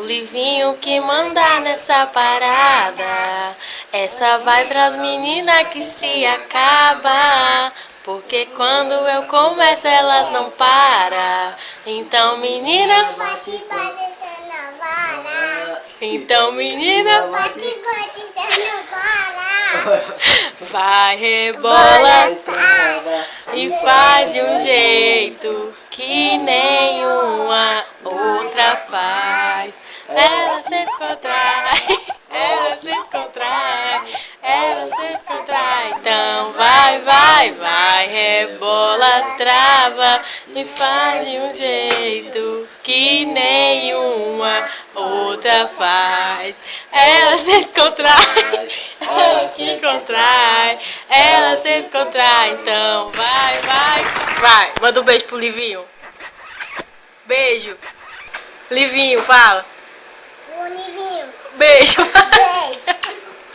Livinho que manda nessa parada. Essa vai pras meninas que se acaba. Porque quando eu começo elas não param. Então menina, Bate, bate, na vara. então menina, Bate, bate, na vara. vai rebola e faz de um jeito que nenhuma outra faz. Ela se contrai, ela se contrai, ela se contrai. Então vai, vai, vai, rebola, trava e faz de um jeito que nenhuma outra faz. Ela se contrai, ela se contrai, ela se contrai. Então vai, vai, vai. Manda um beijo pro Livinho. Beijo. Livinho, fala. O Livinho. Beijo.